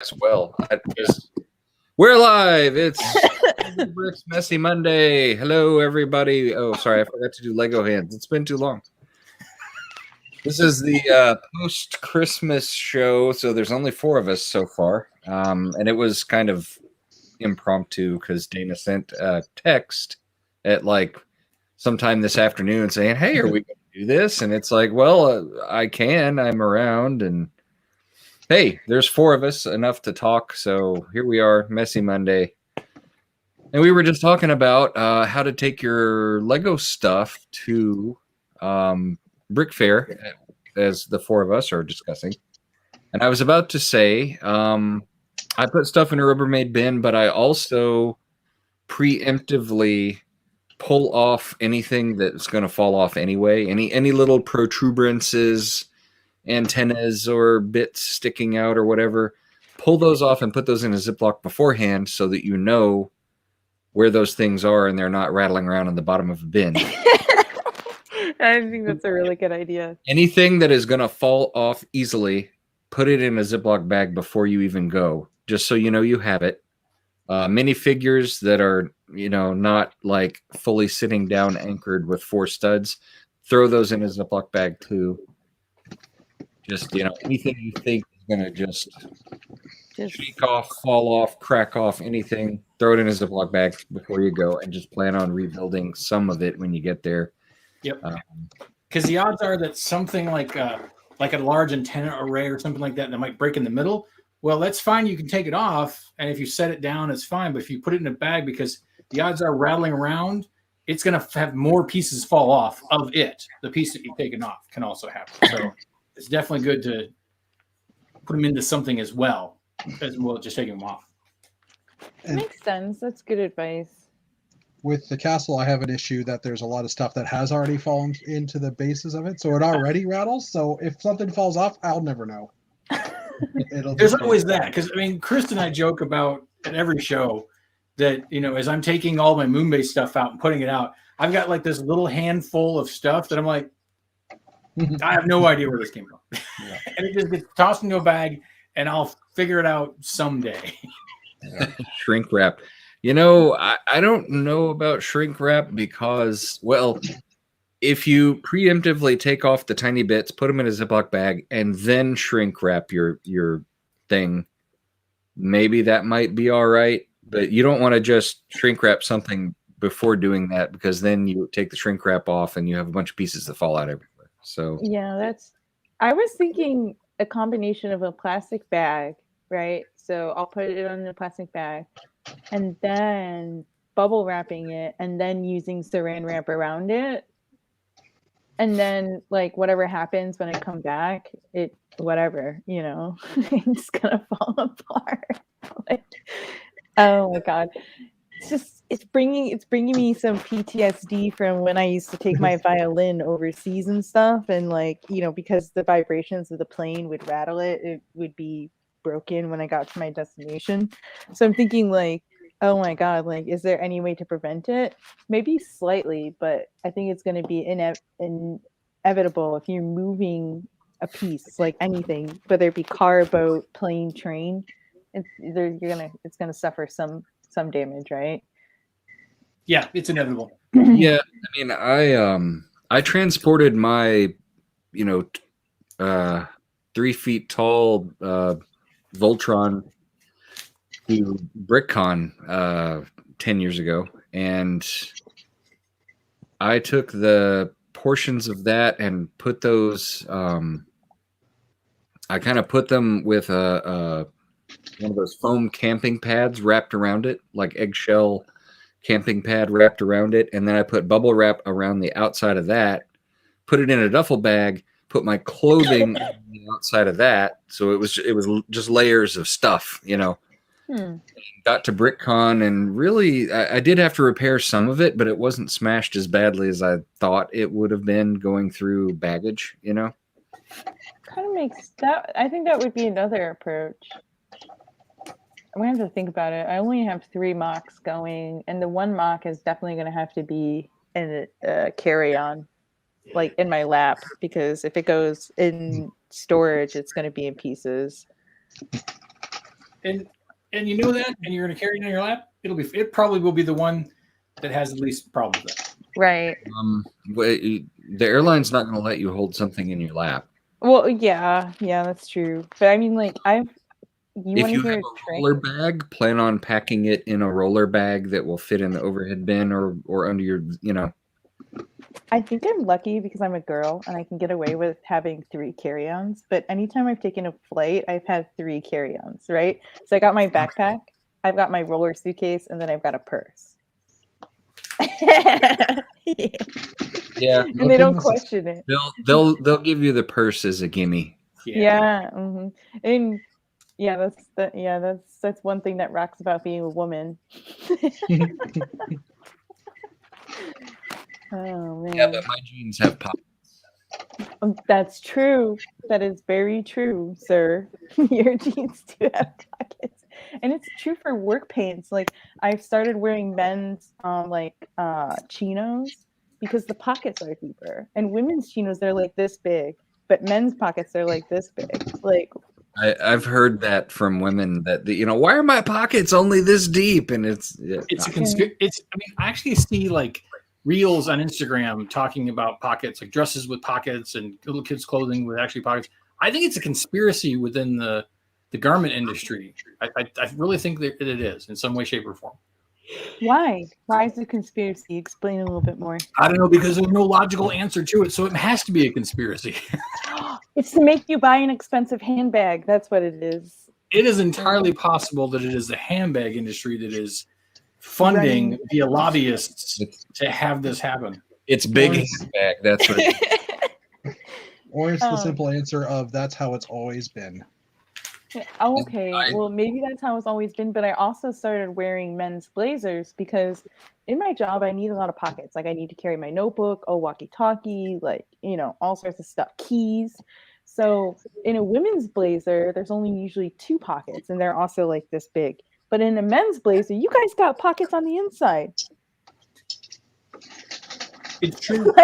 as well. We're live. It's Bricks Messy Monday. Hello, everybody. Oh, sorry, I forgot to do Lego hands. It's been too long. This is the post-Christmas show, so there's only 4 of us so far, and it was kind of impromptu because Dana sent a text at like sometime this afternoon saying, "Hey, are we going to do this?" And it's like, "Well, I can. I'm around." And hey, there's 4 of us, enough to talk. So here we are, Messy Monday. And we were just talking about how to take your Lego stuff to Brick Fair, as the 4 of us are discussing. And I was about to say, I put stuff in a Rubbermaid bin, but I also preemptively pull off anything that's going to fall off anyway. Any little protuberances, antennas or bits sticking out or whatever, pull those off and put those in a Ziploc beforehand so that you know where those things are and they're not rattling around in the bottom of a bin. I think that's a really good idea. Anything that is going to fall off easily, put it in a Ziploc bag before you even go, just so you know you have it. Minifigures that are, not like fully sitting down anchored with 4 studs, throw those in a Ziploc bag too. Just, anything you think is going to just shake off, fall off, crack off, anything, throw it in a Ziploc bag before you go and just plan on rebuilding some of it when you get there. Yep. Because the odds are that something like a large antenna array or something like that might break in the middle. Well, that's fine. You can take it off, and if you set it down, it's fine. But if you put it in a bag, because the odds are rattling around, it's going to have more pieces fall off of it. The piece that you've taken off can also happen. So it's definitely good to put them into something as well just taking them off. Makes sense. That's good advice. With the castle, I have an issue that there's a lot of stuff that has already fallen into the bases of it, so it already rattles. So if something falls off, I'll never know. There's always that, because Chris and I joke about at every show that as I'm taking all my Moonbase stuff out and putting it out, I've got like this little handful of stuff that I'm like, I have no idea where this came from, and it just gets tossed into a bag, and I'll figure it out someday. Shrink wrap. I don't know about shrink wrap because, well, if you preemptively take off the tiny bits, put them in a Ziploc bag, and then shrink wrap your thing, maybe that might be all right. But you don't want to just shrink wrap something before doing that, because then you take the shrink wrap off and you have a bunch of pieces that fall out everywhere. So yeah, I was thinking a combination of a plastic bag, right? So I'll put it on a plastic bag and then bubble wrapping it and then using saran wrap around it. And then, like, whatever happens when I come back, it's gonna fall apart. Oh my god, it's bringing me some PTSD from when I used to take my violin overseas and stuff, and because the vibrations of the plane would rattle it, it would be broken when I got to my destination. So I'm thinking oh my god, is there any way to prevent it? Maybe slightly, but I think it's going to be inevitable if you're moving a piece, like anything, whether it be car, boat, plane, train. It's gonna suffer some damage, right? Yeah, it's inevitable. Yeah, I transported my 3 feet tall Voltron to BrickCon 10 years ago, and I took the portions of that and put those. I kind of put them with one of those foam camping pads wrapped around it, like eggshell camping pad wrapped around it, and then I put bubble wrap around the outside of that. Put it in a duffel bag. Put my clothing on the outside of that, so it was just layers of stuff, Got to BrickCon, and really, I did have to repair some of it, but it wasn't smashed as badly as I thought it would have been going through baggage, Kind of makes that. I think that would be another approach. I'm gonna have to think about it. I only have 3 mocks going, and the 1 mock is definitely gonna have to be in a carry-on, like in my lap, because if it goes in storage, it's gonna be in pieces. and you know that, and you're going to carry it in your lap, it probably will be the one that has the least problems with that. Right. The airline's not going to let you hold something in your lap. Well, yeah, that's true. But I mean, like, you If want you to hear have a a trick? roller bag, plan on packing it in a roller bag that will fit in the overhead bin or under your, I think I'm lucky because I'm a girl and I can get away with having 3 carry-ons. But anytime I've taken a flight, I've had 3 carry-ons, right? So I got my backpack, I've got my roller suitcase, and then I've got a purse. Yeah. And they don't question it. They'll give you the purse as a gimme. Yeah. And yeah, that's one thing that rocks about being a woman. Oh man. Yeah, but my jeans have pockets. That's true. That is very true, sir. Your jeans do have pockets. And it's true for work pants. Like I've started wearing men's chinos because the pockets are deeper. And women's chinos they're like this big, but men's pockets are like this big. Like I've heard that from women that why are my pockets only this deep? And I actually see like reels on Instagram talking about pockets, like dresses with pockets and little kids' clothing with actually pockets. I think it's a conspiracy within the garment industry. I really think that it is in some way, shape, or form. Why? Why is it a conspiracy? Explain a little bit more. I don't know, because there's no logical answer to it, so it has to be a conspiracy. It's to make you buy an expensive handbag. That's what it is. It is entirely possible that it is the handbag industry that is funding via lobbyists to have this happen. It's big handbag. That's what it is. Or it's the simple answer of that's how it's always been. Okay, well, maybe that's how it's always been, but I also started wearing men's blazers because in my job, I need a lot of pockets. Like I need to carry my notebook, a walkie-talkie, all sorts of stuff, keys. So in a women's blazer, there's only usually 2 pockets and they're also like this big. But in a men's blazer, you guys got pockets on the inside. It's true.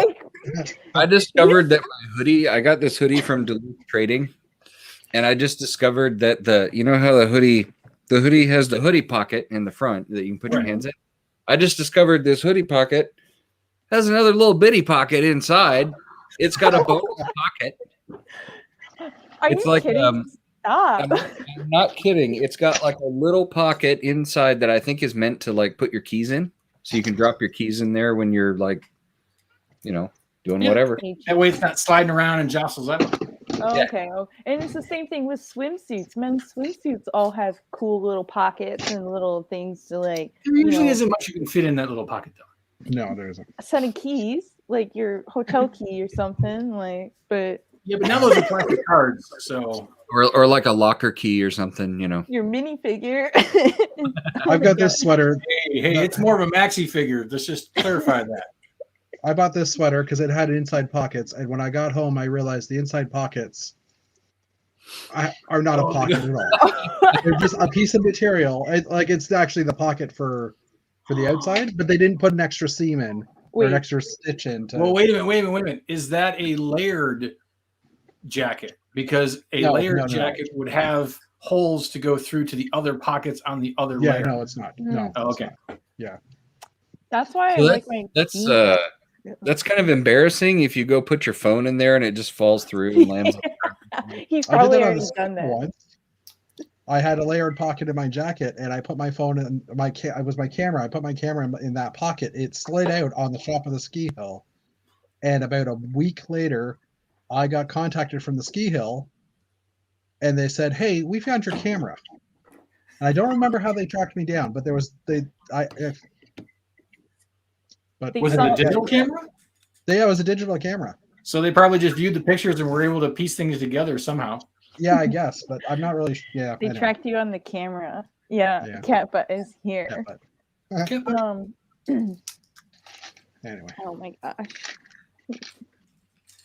I discovered that my hoodie, I got this hoodie from Duluth Trading, and I just discovered that how the hoodie has the hoodie pocket in the front that you can put your hands in. I just discovered this hoodie pocket has another little bitty pocket inside. It's got a bonus pocket. Are you kidding? Stop. I'm not kidding. It's got like a little pocket inside that I think is meant to like put your keys in, so you can drop your keys in there when you're like, doing whatever. That way it's not sliding around and jostles out. Oh, okay. Oh, and it's the same thing with swimsuits. Men's swimsuits all have cool little pockets and little things to like. There usually isn't much you can fit in that little pocket, though. No, there isn't. A set of keys, like your hotel key or something, but. Yeah, but now those are plastic cards, so. Or like a locker key or something, Your minifigure. I've got this sweater. Hey, it's more of a maxi figure. Let's just clarify that. I bought this sweater because it had inside pockets, and when I got home, I realized the inside pockets are not a pocket at all. They're just a piece of material. It's actually the pocket for the outside, but they didn't put an extra seam in or an extra stitch in. Well, wait a minute. Is that a layered jacket? Because a layered jacket would have holes to go through to the other pockets on the other layer. No, it's not. No. Oh, okay. Not. Yeah. That's why I like my. That's kind of embarrassing if you go put your phone in there and it just falls through and lands. He's probably already done that. Once. I had a layered pocket in my jacket, and I put my phone in my camera. I put my camera in that pocket. It slid out on the top of the ski hill, and about a week later, I got contacted from the ski hill, and they said, "Hey, we found your camera." And I don't remember how they tracked me down, but was it a digital camera? Yeah, it was a digital camera. So they probably just viewed the pictures and were able to piece things together somehow. Yeah, I guess, but I'm not really. Yeah, they tracked you on the camera. Yeah. Cat butt is here. Anyway. Oh my gosh.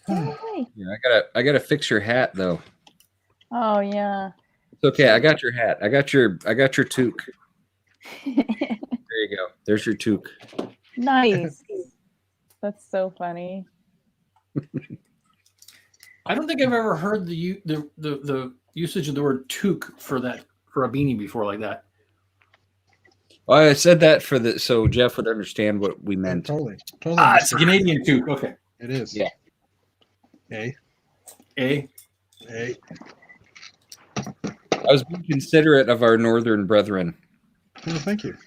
Yeah, I gotta fix your hat though. Oh yeah. It's okay. I got your hat. I got your toque. There you go. There's your toque. Nice. That's so funny. I don't think I've ever heard the usage of the word toque for or a beanie before like that. Well, I said that so Jeff would understand what we meant. Totally. It's a Canadian too. Okay. It is. Yeah. A. A. A. I was being considerate of our northern brethren. Well, thank you.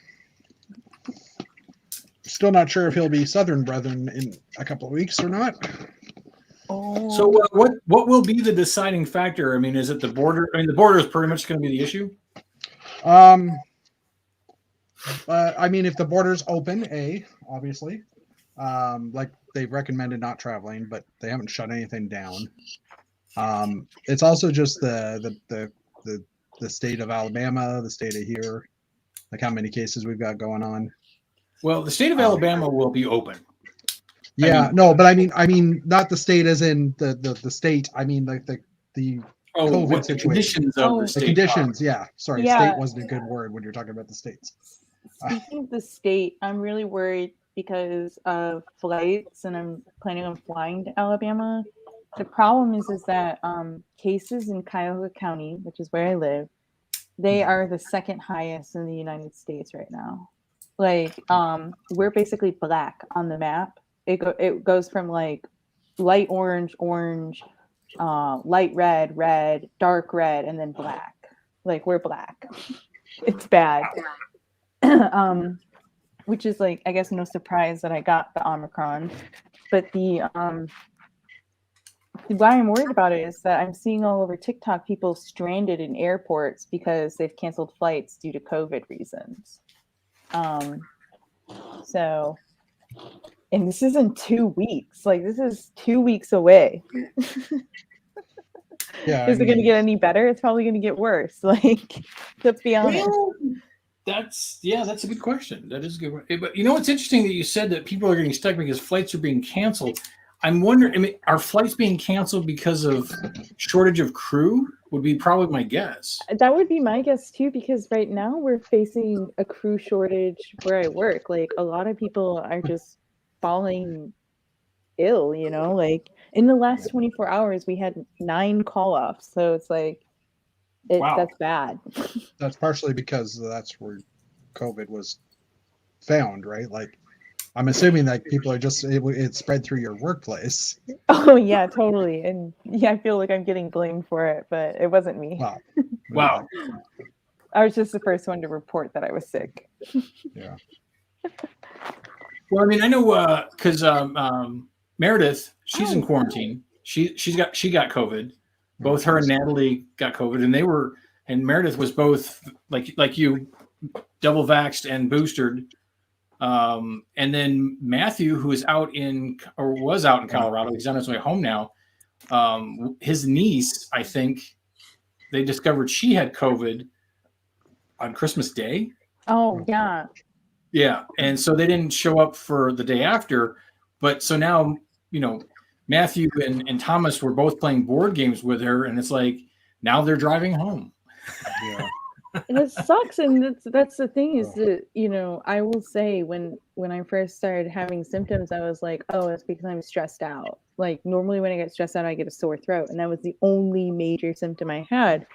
Still not sure if he'll be Southern brethren in a couple of weeks or not. So what will be the deciding factor? I mean, is it the border? I mean, the border is pretty much going to be the issue. I mean, if the border's open, obviously, like they've recommended not traveling, but they haven't shut anything down. It's also just the state of Alabama, the state of here, like how many cases we've got going on. Well, the state of Alabama will be open. Yeah, no, but I mean, not the state as in the state. I mean, like the COVID what the situation. conditions of the The state conditions. Yeah, sorry, Yeah. state wasn't a good word when you're talking about the states. Speaking of the state, I'm really worried because of flights, and I'm planning on flying to Alabama. The problem is that cases in Cuyahoga County, which is where I live, they are the second highest in the United States right now. Like, we're basically black on the map. It goes from like light orange, light red, dark red, and then black. Like, we're black. It's bad. Which is like, I guess, no surprise that I got the Omicron. But why I'm worried about it is that I'm seeing all over TikTok people stranded in airports because they've canceled flights due to COVID reasons. So, and this isn't 2 weeks. Like, this is 2 weeks away. Yeah. Is it going to get any better? It's probably going to get worse. Like, let's be honest. Well, that's a good question. That is a good one. But you know, it's interesting that you said that people are getting stuck because flights are being canceled. I'm wondering, I mean, are flights being canceled because of shortage of crew? Would be probably my guess. That would be my guess too, because right now we're facing a crew shortage where I work. Like, a lot of people are just falling ill, you know, like in the last 24 hours, we had 9 call-offs. So it's like, Wow. that's bad. That's partially because that's where COVID was found, right? Like, I'm assuming that people are just it spread through your workplace. Oh yeah, totally. And yeah, I feel like I'm getting blamed for it, but it wasn't me. Wow. Wow. I was just the first one to report that I was sick. Yeah. Well, I mean, I know because Meredith, she's in quarantine. She got COVID. Both her and Natalie got COVID, and Meredith was both like you, double vaxxed and boosted. And then Matthew, who was out in Colorado, he's on his way home now. His niece, I think, they discovered she had COVID on Christmas Day. Oh yeah. Yeah, and so they didn't show up for the day after. But so now, you know, Matthew and Thomas were both playing board games with her, and it's like now they're driving home. Yeah. And it sucks, and that's the thing is that, you know, I will say when I first started having symptoms, I was like, oh, it's because I'm stressed out. Like, normally when I get stressed out, I get a sore throat, and that was the only major symptom I had.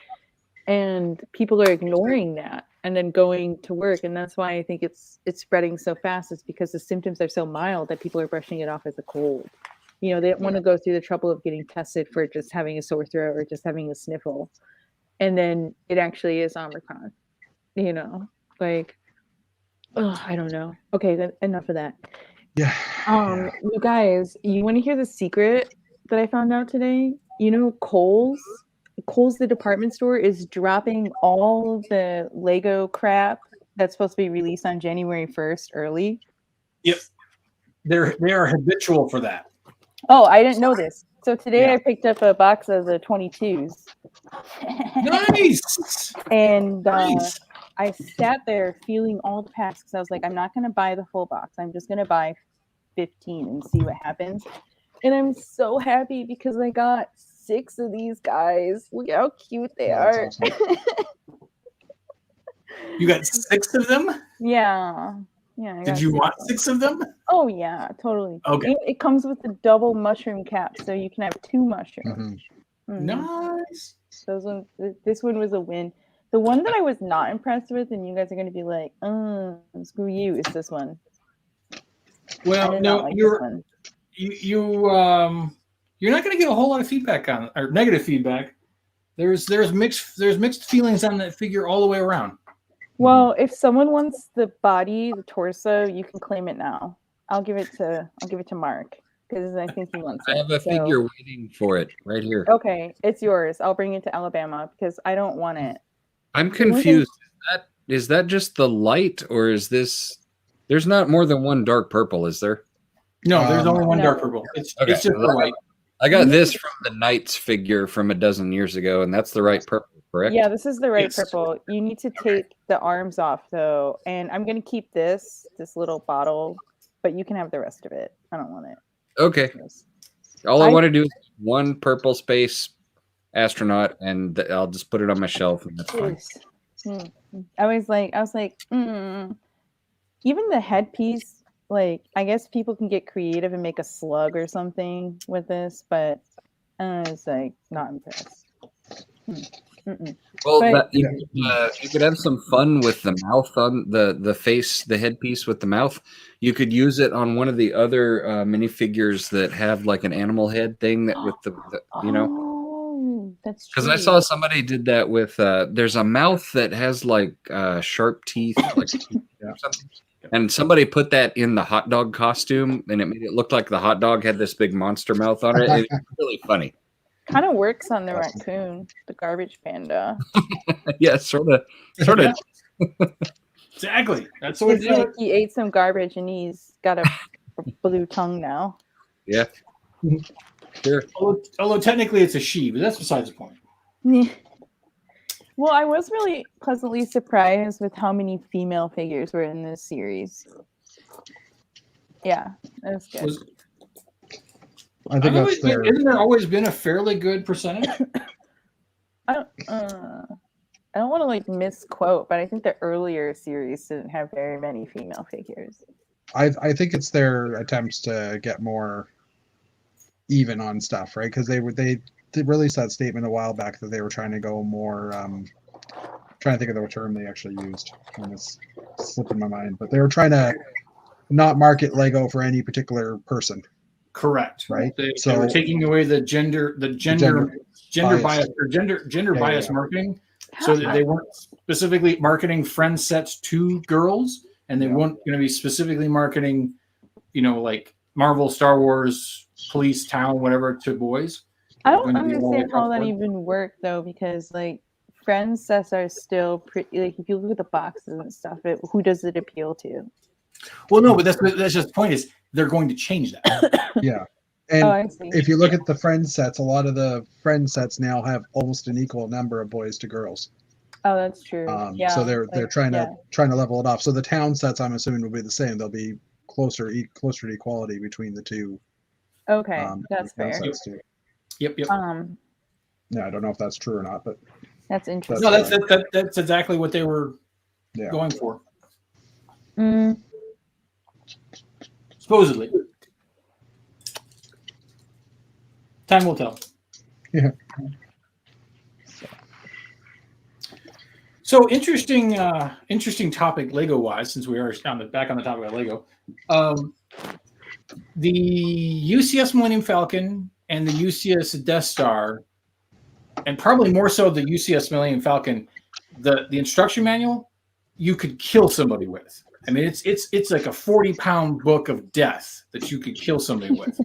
And people are ignoring that and then going to work, and that's why I think it's spreading so fast. It's because the symptoms are so mild that people are brushing it off as a cold. You know, they don't want to go through the trouble of getting tested for just having a sore throat or just having a sniffle. And then it actually is Omicron, you know, like, oh, I don't know. Okay, then enough of that. Yeah. You guys, you want to hear the secret that I found out today? You know, Kohl's, the department store, is dropping all the Lego crap that's supposed to be released on January 1st early. Yep, they are habitual for that. Oh, I didn't know this. So today Yeah. I picked up a box of the 22s. Nice. And Nice. I sat there feeling all the packs because I was like, I'm not going to buy the full box. I'm just going to buy 15 and see what happens. And I'm so happy because I got 6 of these guys. Look how cute they are. That's awesome. You got 6 of them? Yeah. Yeah. I Did got you 6 want of them. 6 of them? Oh, yeah, totally. Okay. It comes with a double mushroom cap, so you can have 2 mushrooms. Mhm. Mhm. Nice. This one was a win. The The one that I was not impressed with, and you guys are going to be like, screw you, is this one. I Well, did no, not like this you're one. you're not going to get a whole lot of feedback on or negative feedback. There's mixed feelings on that figure all the way around. Well, if someone wants the body, the torso, you can claim it now. I'll give it to Mark because I think he wants it. I have a So- figure waiting for it right here. Okay, it's yours. I'll bring it to Alabama because I don't want it. I'm confused. Is that just the light, or is this? There's not more than one dark purple, is there? No, there's only one No. dark purple. It's Okay, just the well, white. I got this from the Knights figure from a dozen years ago, and that's the right purple, correct? Yeah, this is the right Yes. purple. You need to take the arms off though, and I'm gonna keep this little bottle, but you can have the rest of it. I don't want it. Okay. All I I- want to do is one purple space astronaut, and I'll just put it on my shelf, and that's fine. I was like, even the headpiece. Like, I guess people can get creative and make a slug or something with this, but I was like, not impressed. Well, But- you could have some fun with the mouth on the face, the headpiece with the mouth. You could use it on one of the other minifigures that have like an animal head thing that with the you know. Oh, that's true. Because I saw somebody did that with there's a mouth that has like sharp teeth, like or something. And somebody put that in the hot dog costume, and it made it look like the hot dog had this big monster mouth on it. It's really funny. Kind of works on the raccoon, the garbage panda. Yeah, sort of. Exactly. That's what It's it is. like he ate some garbage and he's got a blue tongue now. Yeah. Sure. Although technically it's a she, but that's besides the point. Well, I was really pleasantly surprised with how many female figures were in this series. Yeah, that was good. I think that's their. Isn't there always been a fairly good percentage? I don't want to like misquote, but I think the earlier series didn't have very many female figures. I think it's their attempts to get more even on stuff, right? Because they released that statement a while back that they were trying to go more. Trying to think of the term they actually used, and it's slipping my mind. But they were trying to not market Lego for any particular person. Correct. Right. They So- were taking away the gender bias or gender bias yeah. marketing, so that they weren't specifically marketing friend sets to girls, and they weren't going to be specifically marketing, like Marvel, Star Wars, Police, Town, whatever, to boys. I don't When you roll understand it how that upward. even worked though, because like friend sets are still pretty. Like if you look at the boxes and stuff, who does it appeal to? Well, no, but that's just the point is they're going to change that. Yeah, and Oh, I see. if you look at the friend sets, a lot of the friend sets now have almost an equal number of boys to girls. Oh, that's true. Yeah. So they're like, trying yeah. to level it off. So the town sets, I'm assuming, will be the same. They'll be closer to equality between the two. Okay, that's town fair. sets too. Yep. Yeah, I don't know if that's true or not, but That's interesting. No, that's exactly what they were yeah. going for, Mm, supposedly. Time will tell. Yeah. So interesting topic Lego wise, since we are back on the topic of Lego. The UCS Millennium Falcon and the UCS Death Star, and probably more so the UCS Millennium Falcon, the instruction manual, you could kill somebody with. I mean, it's like a 40-pound book of death that you could kill somebody with.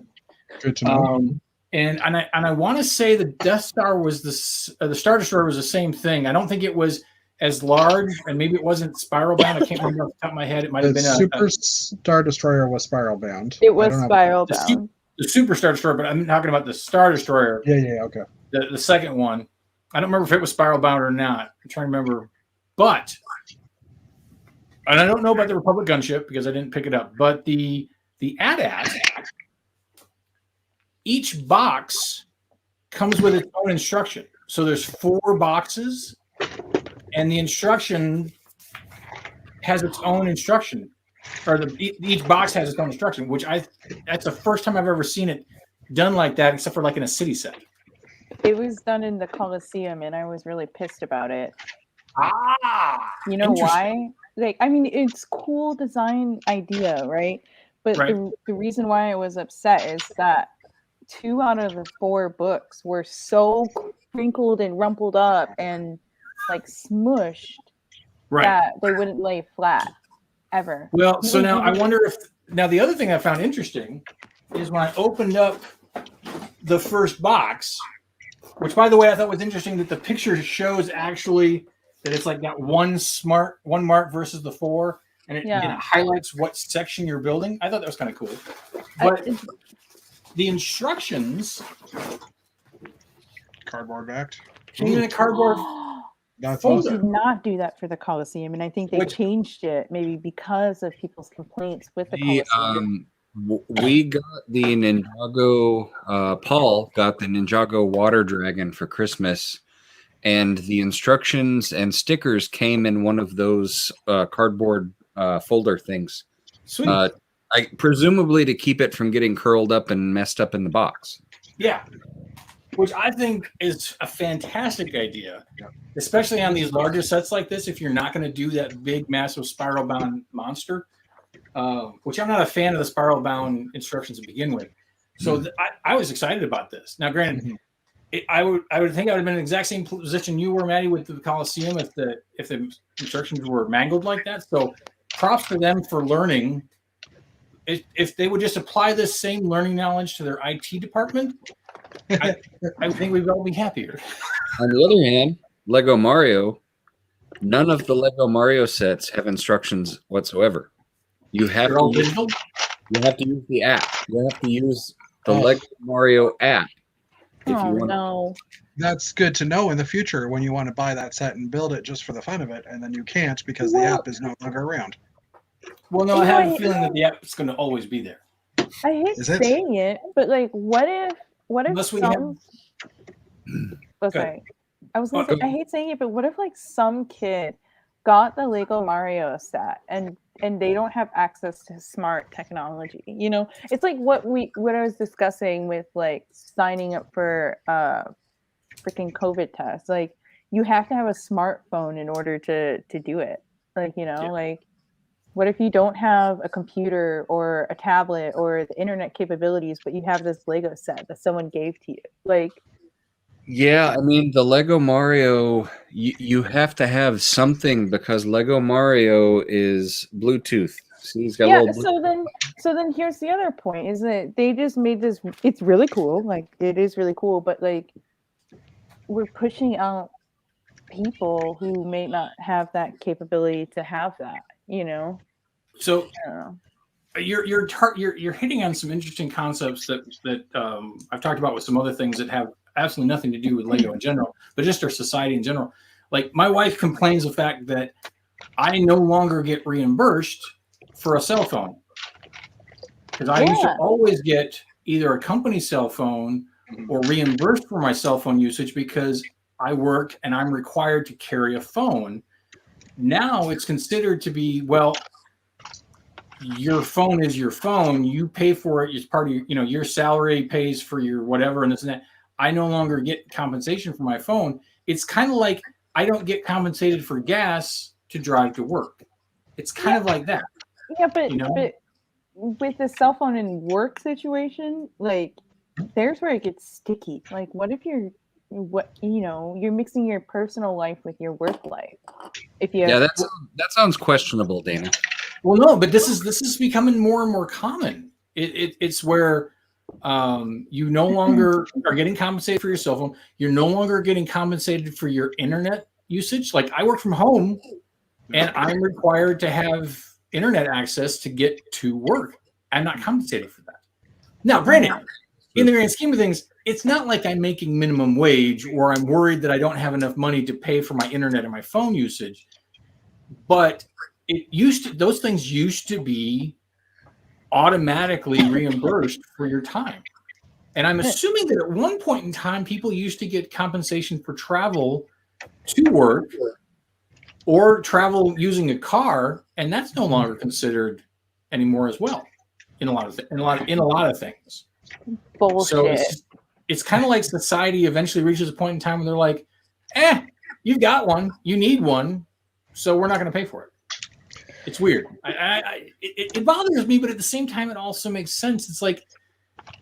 Good to know. And I want to say the Death Star was the Star Destroyer was the same thing. I don't think it was as large, and maybe it wasn't spiral bound. I can't remember off the top of my head. It might have The been Super Star Destroyer was spiral bound. it I was don't know about- spiral the bound. the Super Star Destroyer, but I'm talking about the Star Destroyer, Yeah, okay. the second one. I don't remember if it was spiral bound or not. I'm trying to remember, but and I don't know about the Republic gunship because I didn't pick it up. But the AT-AT, each box comes with its own instruction. So there's 4 boxes, and the instruction has its own instruction, or each box has its own instruction. That's the first time I've ever seen it done like that, except for like in a city set. It was done in the Coliseum, and I was really pissed about it. You know why? Like, I mean, it's cool design idea, right? But Right. the reason why I was upset is that 2 out of the 4 books were so crinkled and rumpled up and like smushed Right. that they wouldn't lay flat ever. Well, so now I wonder if now the other thing I found interesting is when I opened up the first box, which by the way I thought was interesting that the picture shows actually that it's like that one mark versus the 4, and it highlights what section you're building. I thought that was kind of cool. But the instructions, Cardboard backed. came in a cardboard. That's They awesome. did not do that for the Coliseum, and I think they changed it maybe because of people's complaints with the Coliseum. We got the Ninjago. Paul got the Ninjago water dragon for Christmas, and the instructions and stickers came in one of those cardboard folder things. Sweet. Presumably to keep it from getting curled up and messed up in the box. Yeah. Which I think is a fantastic idea, especially on these larger sets like this. If you're not going to do that big, massive spiral bound monster, which I'm not a fan of the spiral bound instructions to begin with. So I was excited about this. Now, granted, I would think I would have been in the exact same position you were, Maddie, with the Coliseum if the instructions were mangled like that. So props to them for learning. If they would just apply this same learning knowledge to their IT department, I think we'd all be happier. On the other hand, Lego Mario, none of the Lego Mario sets have instructions whatsoever. You have They're all to use, digital. you have to use the app. You have to use the Lego Mario app if you want. No. That's good to know in the future when you want to buy that set and build it just for the fun of it, and then you can't because the app is no longer around. Well, no, I have a feeling that the app is going to always be there. I hate Is it? saying it, but like, what if Unless we some? Oh, sorry. I was gonna say, I hate saying it, but what if like some kid got the Lego Mario set and they don't have access to smart technology? You know, it's like what I was discussing with like signing up for freaking COVID tests. Like, you have to have a smartphone in order to do it. Like, you know, like, what if you don't have a computer or a tablet or the internet capabilities, but you have this Lego set that someone gave to you? Like, Yeah, I mean the Lego Mario, you have to have something because Lego Mario is Bluetooth. See, he's got a little. So then here's the other point: is that they just made this. It's really cool, like it is really cool, but like we're pushing out people who may not have that capability to have that. You know. So I don't know. you're hitting on some interesting concepts that I've talked about with some other things that have absolutely nothing to do with Lego in general, but just our society in general. Like, my wife complains the fact that I no longer get reimbursed for a cell phone because I used to always get either a company cell phone or reimbursed for my cell phone usage because I work and I'm required to carry a phone. Now it's considered to be, well, your phone is your phone. You pay for it as part of your, your salary pays for your whatever and this and that. I no longer get compensation for my phone. It's kind of like I don't get compensated for gas to drive to work. It's kind of like that. Yeah, but with the cell phone and work situation, like there's where it gets sticky. Like, what if you're mixing your personal life with your work life? If you that sounds questionable, Dana. Well, no, but this is becoming more and more common. It's where you no longer are getting compensated for your cell phone. You're no longer getting compensated for your internet usage. Like, I work from home and I'm required to have internet access to get to work. I'm not compensated for that. Now, granted, in the grand scheme of things, it's not like I'm making minimum wage or I'm worried that I don't have enough money to pay for my internet and my phone usage. But those things used to be automatically reimbursed for your time. And I'm assuming that at one point in time, people used to get compensation for travel to work or travel using a car, and that's no longer considered anymore as well in a lot of things. Bullshit. So it's kind of like society eventually reaches a point in time where they're like, you've got one, you need one, so we're not going to pay for it. It's weird. It bothers me, but at the same time, it also makes sense. It's like,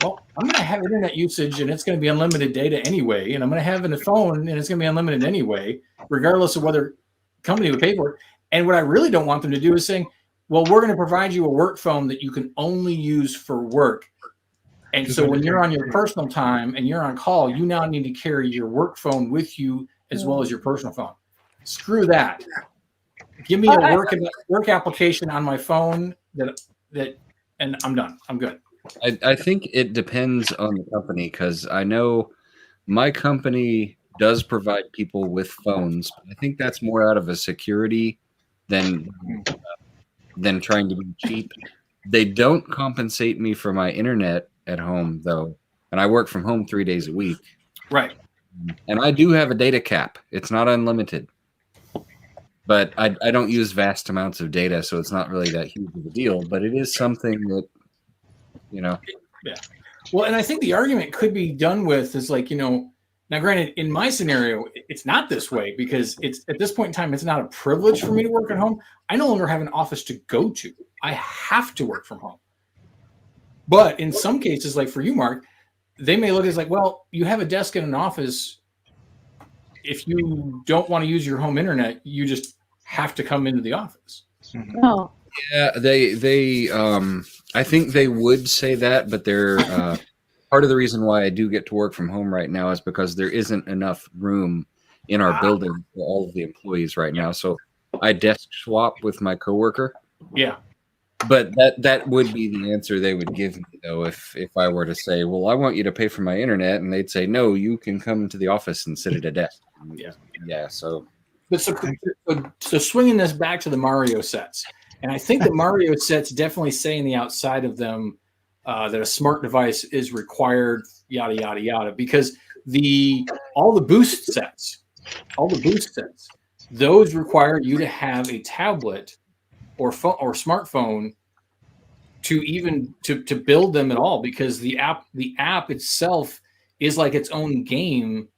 well, I'm going to have internet usage, and it's going to be unlimited data anyway, and I'm going to have a phone, and it's going to be unlimited anyway, regardless of whether company would pay for it. And what I really don't want them to do is saying, well, we're going to provide you a work phone that you can only use for work. And so when you're on your personal time and you're on call, you now need to carry your work phone with you as well as your personal phone. Screw that. Give me a work application on my phone that and I'm done. I'm good. I think it depends on the company, because I know my company does provide people with phones. I think that's more out of a security than trying to be cheap. They don't compensate me for my internet at home, though, and I work from home 3 days a week. Right. And I do have a data cap. It's not unlimited, but I don't use vast amounts of data, so it's not really that huge of a deal. But it is something that, Yeah. Well, and I think the argument could be done with is like, now granted, in my scenario, it's not this way because it's at this point in time, it's not a privilege for me to work at home. I no longer have an office to go to. I have to work from home. But in some cases, like for you, Mark, they may look at it as like, well, you have a desk in an office. If you don't want to use your home internet, you just have to come into the office. Oh, Yeah, they I think they would say that, but they're part of the reason why I do get to work from home right now is because there isn't enough room in our building for all of the employees right now. So I desk swap with my coworker. Yeah. But that would be the answer they would give me, though, if I were to say, well, I want you to pay for my internet, and they'd say, no, you can come to the office and sit at a desk. Yeah. So, but so swinging this back to the Mario sets, and I think the Mario sets definitely say in the outside of them that a smart device is required, yada yada yada, because all the boost sets, those require you to have a tablet or phone or smartphone to even to build them at all, because the app itself is like its own game.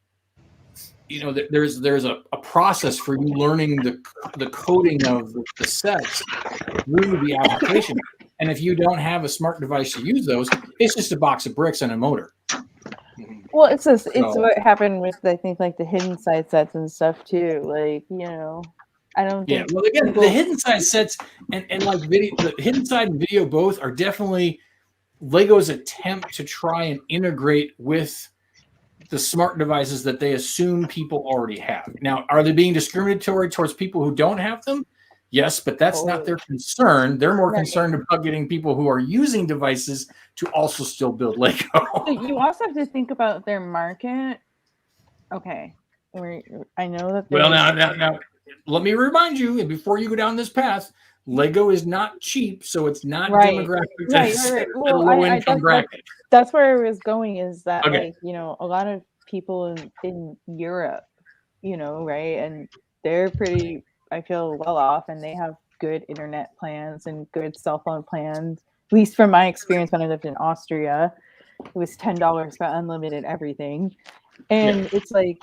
There's a process for you learning the coding of the sets through the application. And if you don't have a smart device to use those, it's just a box of bricks and a motor. well, it's what happened with, I think, like the hidden side sets and stuff too. Like, I don't think. Yeah, well, again, the hidden side sets and like video, the hidden side and video both are definitely Lego's attempt to try and integrate with the smart devices that they assume people already have. Now, are they being discriminatory towards people who don't have them? Yes, but that's not their concern. They're more concerned about getting people who are using devices to also still build Lego. You also have to think about their market. Okay, I know that. Well, now, let me remind you, and before you go down this path, Lego is not cheap, so it's not demographic. Right. Well, low income bracket. That's where I was going. Is that Okay. a lot of people in Europe, right, and they're pretty, I feel, well off, and they have good internet plans and good cell phone plans. At least from my experience when I lived in Austria, it was $10 for unlimited everything, and it's like,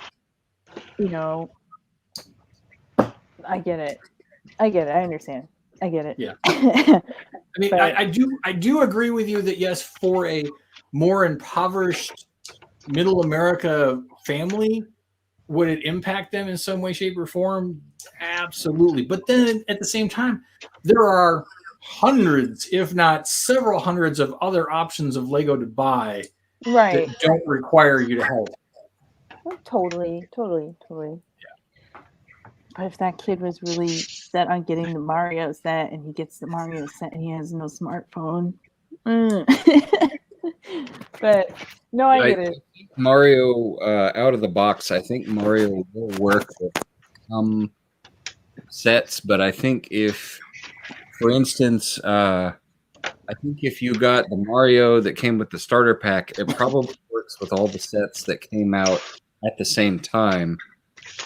I get it. I understand. I get it. Yeah. I mean, but I do agree with you that yes, for a more impoverished middle America family, would it impact them in some way, shape, or form? Absolutely. But then at the same time, there are hundreds, if not several hundreds of other options of Lego to buy that don't require you to have it. Oh, totally. But if that kid was really set on getting the Mario set and he gets the Mario set and he has no smartphone. But no, I get it. Mario, out of the box, I think Mario will work with some sets, but I think if, for instance, I think if you got the Mario that came with the starter pack, it probably works with all the sets that came out at the same time.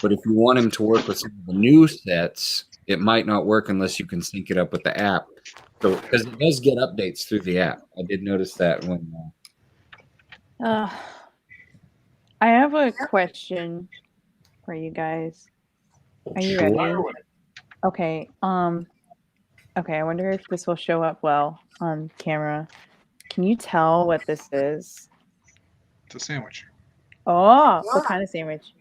But if you want him to work with some of the new sets, it might not work unless you can sync it up with the app. So, because it does get updates through the app. I did notice that when. I have a question for you guys. Are you Sure. ready? Okay. Okay. I wonder if this will show up well on camera. Can you tell what this is? It's a sandwich. Oh, what kind of sandwich?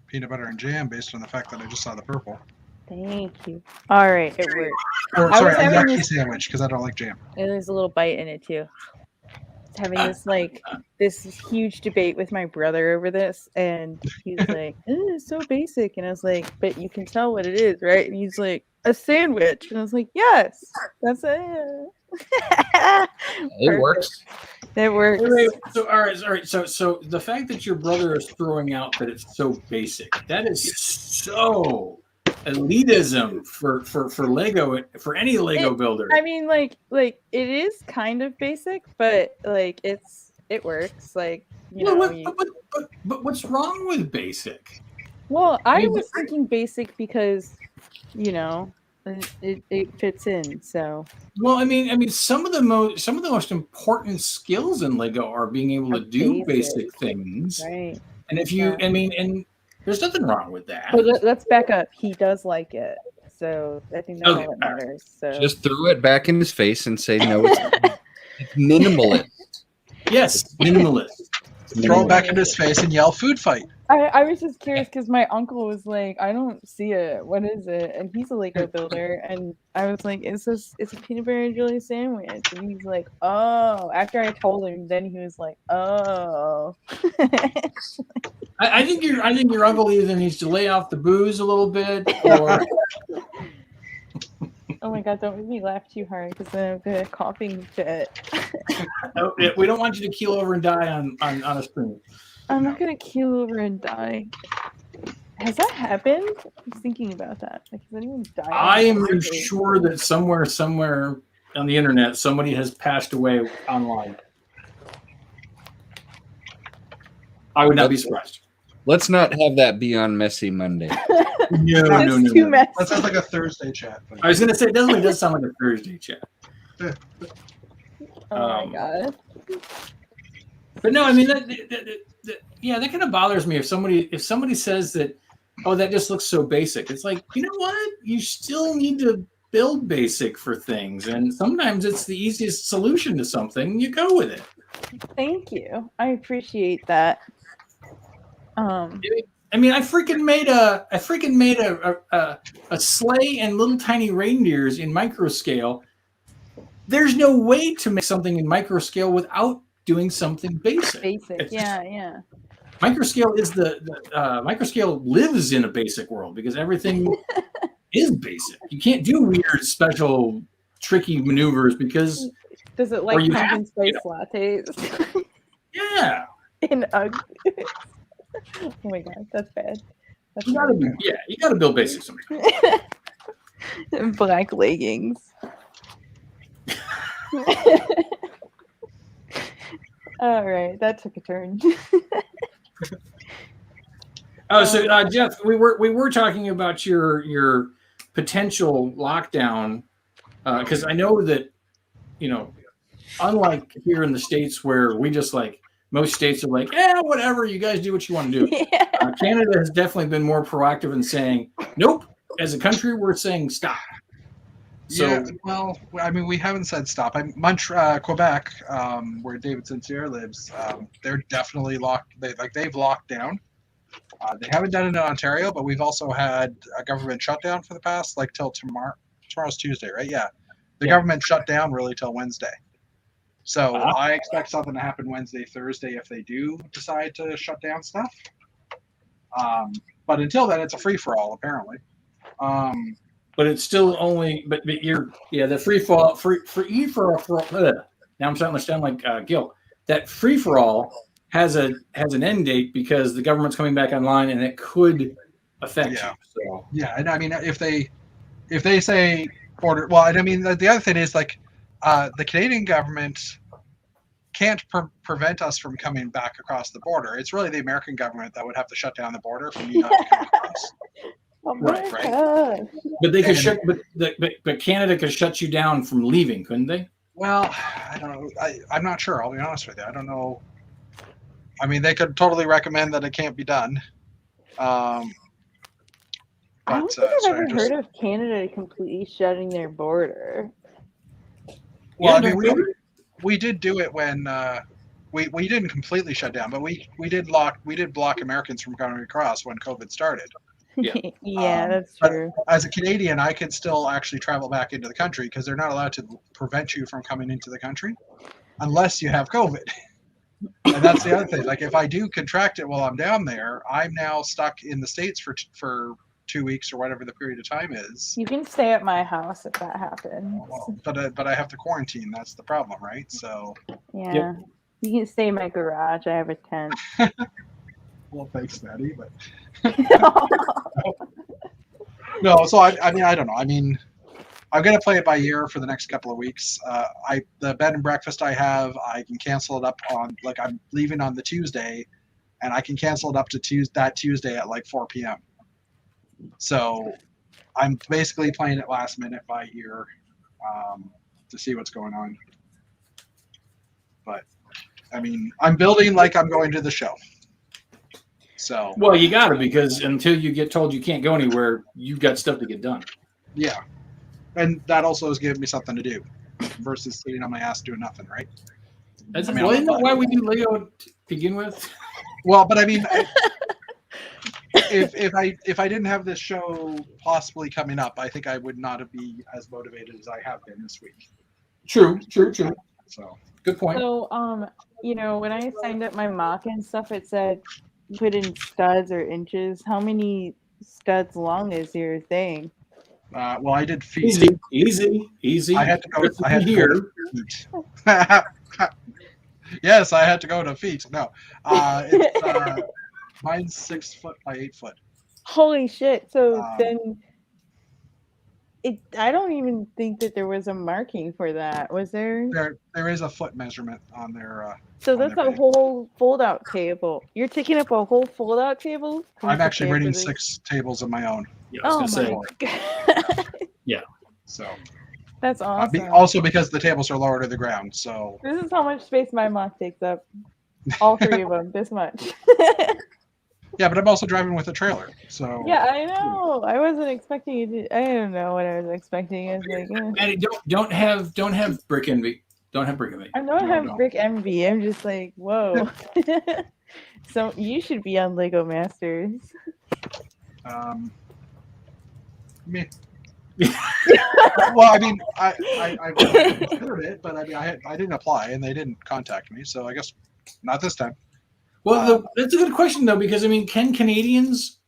Peanut butter and jam, based on the fact that I just saw the purple. Thank you. All right, it worked. Or I sorry, was a having yucky this- sandwich because I don't like jam. And there's a little bite in it too. Having this huge debate with my brother over this, and he's like, "It's so basic," and I was like, "But you can tell what it is, right?" And he's like, "A sandwich," and I was like, "Yes, that's it." It works. It works. So all right. So the fact that your brother is throwing out that it's so basic, that is so elitism for Lego, for any Lego builder. I mean, like it is kind of basic, but like it works. Like But what's wrong with basic? Well, I mean, was thinking basic because, it fits in. So Well, I mean, some of the most important skills in Lego are being able to do basic things. right. And if you, and there's nothing wrong with that. But let's back up. He does like it, so I think that's Okay, all that matters. So Just throw it back in his face and say, no, it's minimalist. Yes, minimalist. Throw it back in his face and yell "food fight." I was just curious because my uncle was like, "I don't see it. What is it?" And he's a Lego builder, and I was like, "It's a peanut butter and jelly sandwich." And he's like, "Oh." After I told him, then he was like, "Oh." I think your uncle either needs to lay off the booze a little bit, or Oh my god! Don't make me laugh too hard because then I've got a coughing fit. we don't want you to keel over and die on a screen. I'm not gonna keel over and die. Has that happened? I was thinking about that. Like, has anyone died? I am sure that somewhere on the internet, somebody has passed away online. I would not be surprised. Let's not have that be on Messy Monday. No. That's too messy. That sounds like a Thursday chat. But I was going to say, it definitely does sound like a Thursday chat. Oh my god. But no, I mean, that kind of bothers me if somebody says that, oh, that just looks so basic. It's like, you know what? You still need to build basic for things, and sometimes it's the easiest solution to something. You go with it. Thank you. I appreciate that. I mean, I freaking made a sleigh and little tiny reindeers in micro scale. There's no way to make something in micro scale without doing something basic. Basic. Yeah. Micro scale is micro scale lives in a basic world because everything is basic. You can't do weird, special, tricky maneuvers because Does it Or like you pumpkin have- spice lattes yeah, in Ugg? Oh my god, that's bad. That's you gotta build basic sometimes. bad. Black leggings. All right, that took a turn. Oh, so Jeff, we were talking about your potential lockdown because I know that unlike here in the States where we just like most states are like, whatever, you guys do what you want to do. Yeah. Canada has definitely been more proactive in saying, nope. As a country, we're saying stop. So, yeah, well, I mean, we haven't said stop. Quebec, where David Sincere lives, they're definitely locked. They've locked down. They haven't done it in Ontario, but we've also had a government shutdown for the past, till tomorrow. Tomorrow's Tuesday, right? Yeah. The government shut down really till Wednesday. So I expect something to happen Wednesday, Thursday if they do decide to shut down stuff. But until then, it's a free-for-all, apparently. but it's still only, but the free fall, now I'm starting to sound like Gil. That free for all has an end date because the government's coming back online and it could affect you. So. Yeah, and I mean, if they say order, well, and I mean, the other thing is the Canadian government can't prevent us from coming back across the border. It's really the American government that would have to shut down the border for you not to come across. Right. But they could shut, but Canada could shut you down from leaving, couldn't they? Well, I don't know. I'm not sure. I'll be honest with you. I don't know. I mean, they could totally recommend that it can't be done. I don't think I've sorry, ever heard of Canada completely shutting their border. Well, Yeah, I mean, no, we did do it when we didn't completely shut down, but we did block Americans from coming across when COVID started. Yeah. Yeah, that's but true. As a Canadian, I could still actually travel back into the country because they're not allowed to prevent you from coming into the country unless you have COVID. And that's the other thing. Like if I do contract it while I'm down there, I'm now stuck in the States for 2 weeks or whatever the period of time is. You can stay at my house if that happens. Well, but I have to quarantine. That's the problem, right? So, Yeah. You can stay in my garage. I have a tent. well, thanks, Maddie. But no. So I mean, I don't know. I mean, I'm gonna play it by ear for the next couple of weeks. The bed and breakfast I have, I can cancel it up on. Like I'm leaving on the Tuesday, and I can cancel it up to that Tuesday at like 4 p.m. So I'm basically playing it last minute by ear to see what's going on. But I mean, I'm building like I'm going to the show. So well, you got to, because until you get told you can't go anywhere, you've got stuff to get done. yeah, and that also is giving me something to do versus sitting on my ass doing nothing, right? That's, I mean, well, isn't that I'm- why we do Lego to begin with? Well, but I mean, if I didn't have this show possibly coming up, I think I would not be as motivated as I have been this week. True. So Good point. So, when I signed up my mock and stuff, it said put in studs or inches. How many studs long is your thing? well, I did feet. Easy. I had to go. I had to here. go to feet. Yes, I had to go to feet. No, it's mine's 6 foot by 8 foot. Holy shit! So Um, then, I don't even think that there was a marking for that. Was there? There is a foot measurement on their. So on that's their a page. whole fold-out table. You're taking up a whole fold-out table? I'm actually Prepare reading for this? 6 tables of my own. Yeah, I was Oh gonna my say. god, So that's awesome. also because the tables are lower to the ground. So This is how much space my mock takes up. All three of them, this much. yeah, but I'm also driving with a trailer. So Yeah, I know. I wasn't expecting you to. I don't know what I was expecting. I was like, Maddie, don't have brick envy. Don't have brick envy. I don't No, have no. brick envy. I'm just like, whoa. So you should be on Lego Masters. me. Well, I mean, I considered it, but I mean, I didn't apply, and they didn't contact me. So I guess not this time. Well, that's a good question though, because I mean, can Canadians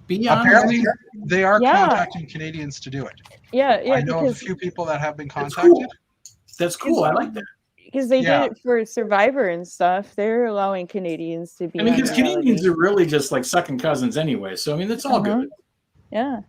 be on? Apparently, they are Yeah. contacting Canadians to do it. Yeah, I know of a because few people that have been That's contacted. cool. That's cool. I like that. they Yeah. did it for Survivor and stuff. They're allowing Canadians to be. I mean, on because reality. Canadians are really just like second cousins anyway. So I mean, that's all Uh-huh. good. Yeah.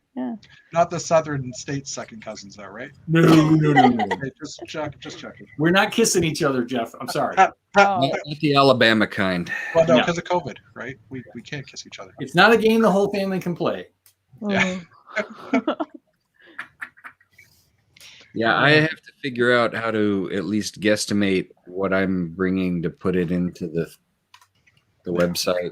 Not the southern states' second cousins, though, right? No. Okay, just checking. We're not kissing each other, Jeff. I'm sorry. Oh. Not the Alabama kind. Well, no, Yeah. because of COVID, right? We can't kiss each other. It's not a game the whole family can play. Yeah. Yeah, I have to figure out how to at least guesstimate what I'm bringing to put it into the website.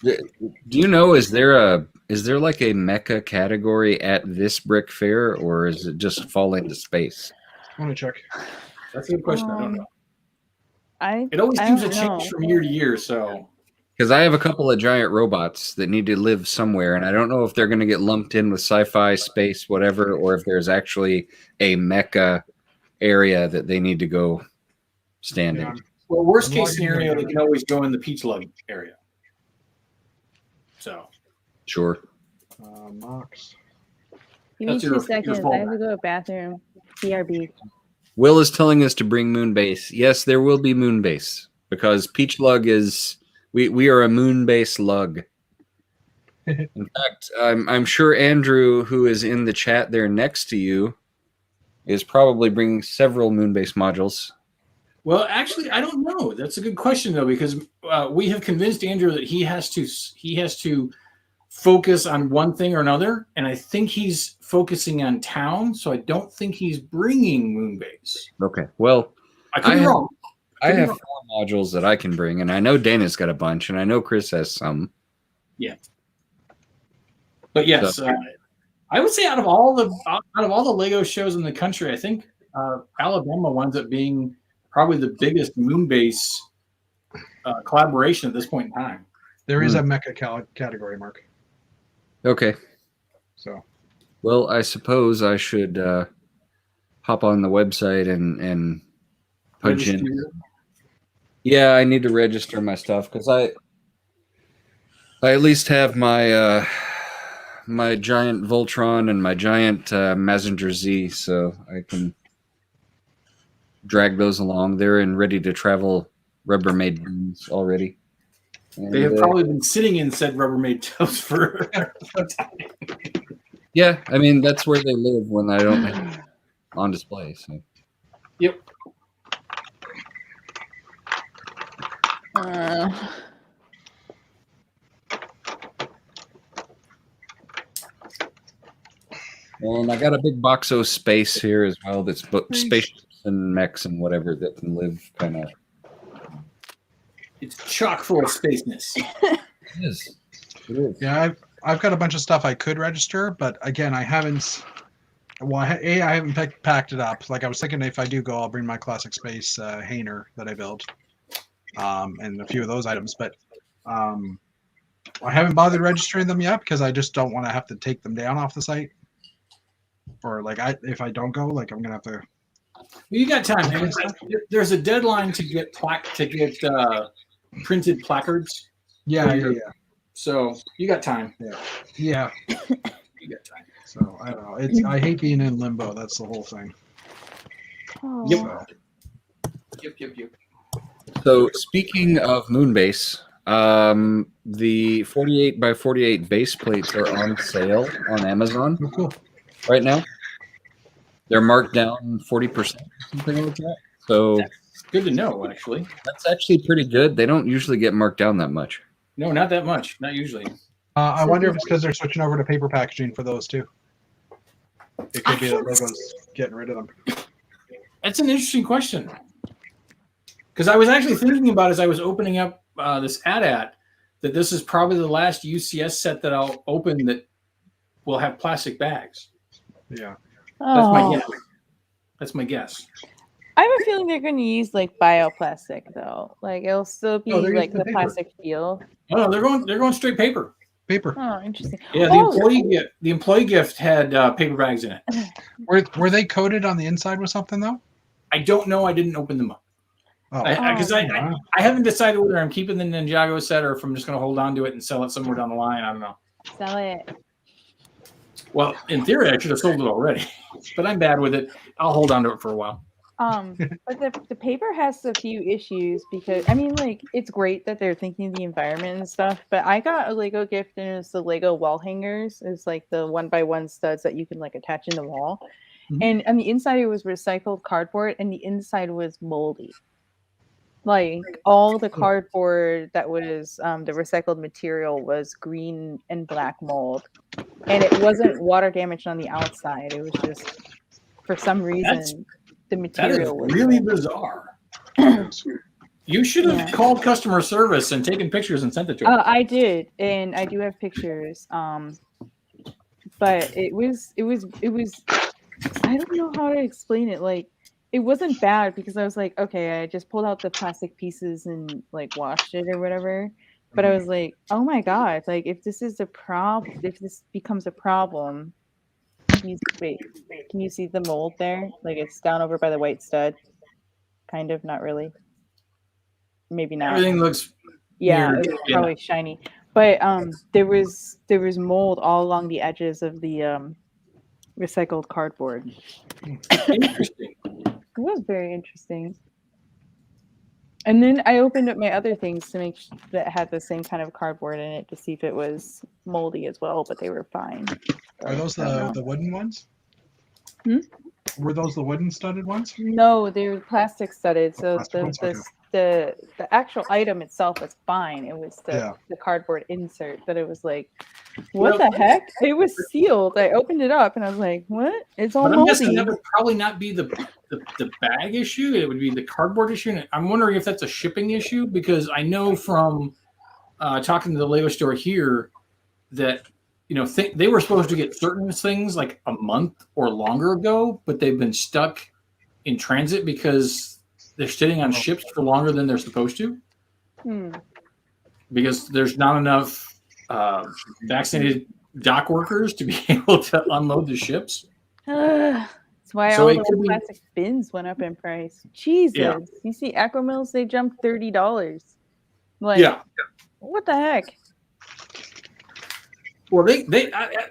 Do you know, is there like a mecha category at this brick fair, or is it just fall into space? Let me check. That's a good question. I don't know. It always I seems to don't change know. from year to year. So Because I have a couple of giant robots that need to live somewhere, and I don't know if they're going to get lumped in with sci-fi, space, whatever, or if there's actually a mecha area that they need to go stand Yeah. in. well, worst I'm case logging scenario, in. they can always go in the peach lug area. So Sure. Mox. Give me That's 2 your seconds. I fallback. have to go to the bathroom. BRB. Will is telling us to bring Moonbase. Yes, there will be Moonbase because Peach Lug is we are a Moonbase lug. In fact, I'm sure Andrew, who is in the chat there next to you, is probably bringing several Moonbase modules. well, actually, I don't know. That's a good question though, because we have convinced Andrew that he has to focus on one thing or another, and I think he's focusing on town. So I don't think he's bringing Moonbase. Okay. Well, I could be I have- wrong. I have 4 modules that I can bring, and I know Dana's got a bunch, and I know Chris has some. But yes, So- I would say out of all the Lego shows in the country, I think Alabama winds up being probably the biggest Moonbase collaboration at this point in time. There is a mecha category, Mark. Okay. So Well, I suppose I should hop on the website and punch in. Yeah, I need to register my stuff because I at least have my my giant Voltron and my giant Messenger Z, so I can drag those along. They're in ready to travel Rubbermaid bins already. And, They have probably been sitting in said Rubbermaid tubs for some time. yeah, I mean that's where they live when I don't have it on display. So. Yep. And I got a big box of space here as well. That's spaceships and mechs and whatever that can live kind of. It's chock full of spaceness. It is. It is. yeah, I've got a bunch of stuff I could register, but again, I haven't. Well, I haven't packed it up. Like I was thinking, if I do go, I'll bring my Classic Space Hainer that I built, and a few of those items. But I haven't bothered registering them yet because I just don't want to have to take them down off the site. Or like if I don't go, like I'm gonna have to. You got time, man. There's a deadline to get printed placards. Yeah. So you got time. Yeah. You got time. So I don't know. I hate being in limbo. That's the whole thing. Oh. Yep. So speaking of Moonbase, the 48 by 48 base plates are on sale on Amazon Oh, cool. right now. They're marked down 40%, something like that. So Good to know, actually. that's actually pretty good. They don't usually get marked down that much. No, not that much. Not usually. I wonder if it's because they're switching over to paper packaging for those too. It could be that Lego's getting rid of them. That's an interesting question. Because I was actually thinking about as I was opening up this AT-AT that this is probably the last UCS set that I'll open that will have plastic bags. Yeah. That's my Oh. guess. That's my guess. I have a feeling they're going to use like bioplastic though. Like it'll still be Oh, they're like using the paper. plastic feel. Oh no, they're going straight paper. Paper. Oh, interesting. Yeah, Oh. the employee gift had paper bags in it. Were they coated on the inside with something though? I don't know. I didn't open them up Oh, because wow. I haven't decided whether I'm keeping the Ninjago set or if I'm just going to hold on to it and sell it somewhere down the line. I don't know. Sell it. Well, in theory, I should have sold it already, but I'm bad with it. I'll hold on to it for a while. But the paper has a few issues because I mean, like it's great that they're thinking of the environment and stuff. But I got a Lego gift and it's the Lego wall hangers. It's like the 1x1 studs that you can like attach in the wall. Mhm. And on the inside it was recycled cardboard, and the inside was moldy. Like all the cardboard that was the recycled material was green and black mold, and it wasn't water damaged on the outside. It was just for some reason the That is material was really bizarre. You should have called customer service and taken pictures and sent it to them. I did, and I do have pictures. But it was. I don't know how to explain it. Like, it wasn't bad because I was like, okay, I just pulled out the plastic pieces and like washed it or whatever. But I was like, oh my god, like if this is a problem, if this becomes a problem, can you see the mold there? Like it's down over by the white stud. Kind of, not really. Maybe not. Everything looks Yeah, weird. it was Yeah. probably shiny. But there was mold all along the edges of the recycled cardboard. interesting. It was very interesting. And then I opened up my other things to make that had the same kind of cardboard in it to see if it was moldy as well, but they were fine. Are those I don't know. the wooden ones? Hmm? Were those the wooden studded ones? No, they were plastic studded. So Plastic ones? Okay. the actual item itself was fine. It was Yeah. the cardboard insert that it was like, what the heck? It was sealed. I opened it up and I was like, what? It's all But I'm guessing moldy. that would probably not be the bag issue. It would be the cardboard issue. And I'm wondering if that's a shipping issue, because I know from talking to the Lego store here that they were supposed to get certain things like a month or longer ago, but they've been stuck in transit because they're sitting on ships for longer than they're supposed to, because there's not enough vaccinated dock workers to be able to unload the ships. That's why So all it those could be- plastic bins went up in price. Jesus. Yeah. You see Acromills, they jumped $30. Like, Yeah. what the heck? Well,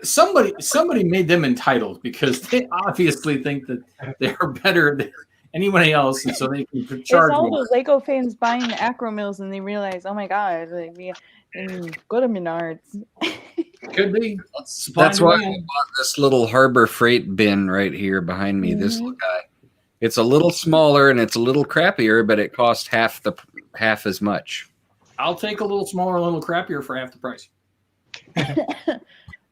somebody made them entitled because they obviously think that they're better than anyone else, and so they can It's charge all more. the Lego fans buying the Acromills and they realize, oh my god, like go to Menards. Could be. Supply That's and why I demand. bought this little Harbor Freight bin right here behind me. This Mhm. little guy. It's a little smaller and it's a little crappier, but it cost half as much. I'll take a little smaller, a little crappier for half the price.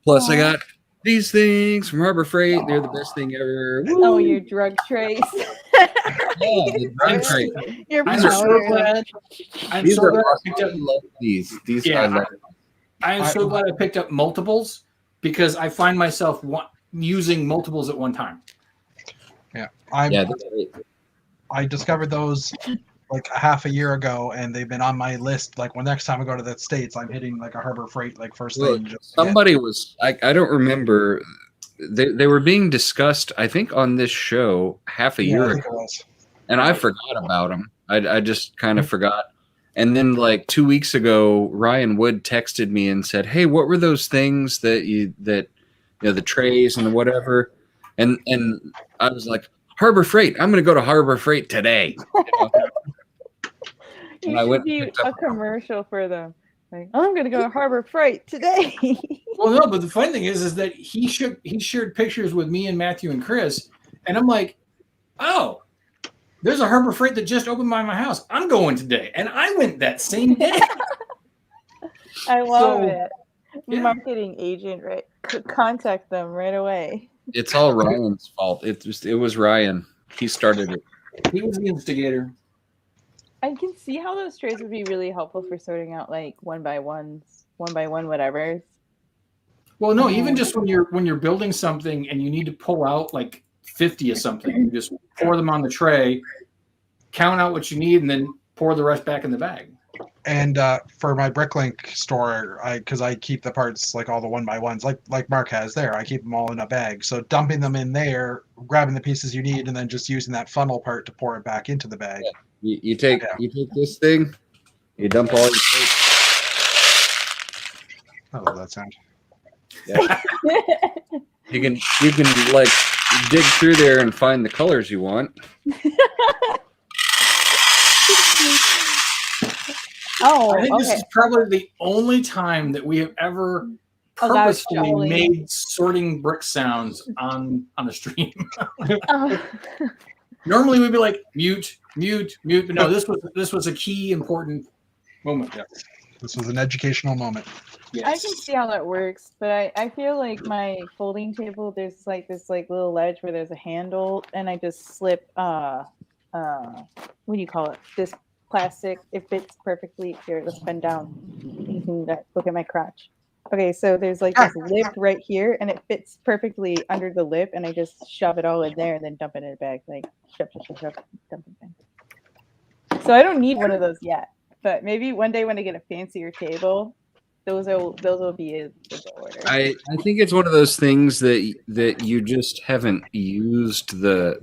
Plus, I Aw. got these things from Harbor Freight. They're the best thing ever. Oh, your drug trays. Yeah, the drug crate. Your I'm These are so powder. glad. I'm These so are glad I awesome. picked I up. love these. These Yeah, I love. I am so glad I picked up multiples, because I find myself using multiples at one time. Yeah, Yeah, they're great. I discovered those like a half a year ago, and they've been on my list. Like when next time I go to the States, I'm hitting like a Harbor Freight like first Look, thing. Just to get- somebody was I don't remember. They were being discussed, I think, on this show half a Yeah, year I ago. think it was. And I forgot about them. I just kind of forgot. And then like 2 weeks ago, Ryan Wood texted me and said, "Hey, what were those things that the trays and the whatever?" And I was like, "Harbor Freight. I'm going to go to Harbor Freight today." You And I should went and be picked up a commercial for them. Like, I'm gonna go to Harbor Freight today. Well, no, but the funny thing is that he shared pictures with me and Matthew and Chris, and I'm like, oh, there's a Harbor Freight that just opened by my house. I'm going today, and I went that same day. I love So, it. yeah. Marketing agent, right? Contact them right away. It's all Ryan's fault. It was Ryan. He started it. He was the instigator. I can see how those trays would be really helpful for sorting out like one by one, whatever. Well, no, even just when you're building something and you need to pull out like 50 of something, you just pour them on the tray, count out what you need, and then pour the rest back in the bag. And for my Bricklink store, because I keep the parts like all the 1x1s, like Mark has there, I keep them all in a bag. So dumping them in there, grabbing the pieces you need, and then just using that funnel part to pour it back into the bag. Yeah. You take this thing, you dump all your tape. I love that sound. You can like dig through there and find the colors you want. Oh, I think this okay. is probably the only time that we have ever Allowed purposefully Charlie. made sorting brick sounds on a stream. Oh. Normally we'd be like mute, but no, this was a key important moment. Yeah. This was an educational moment. I can see how that works, but I feel like my folding table, there's like this like little ledge where there's a handle, and I just slip what do you call it? This plastic. It fits perfectly. Here, let's bend down. You can look at my crotch. Okay, so there's like this lip right here, and it fits perfectly under the lip, and I just shove it all in there and then dump it in a bag. Like shove, dump it in. So I don't need one of those yet, but maybe one day when I get a fancier table, those will be a order. I think it's one of those things that you just haven't used the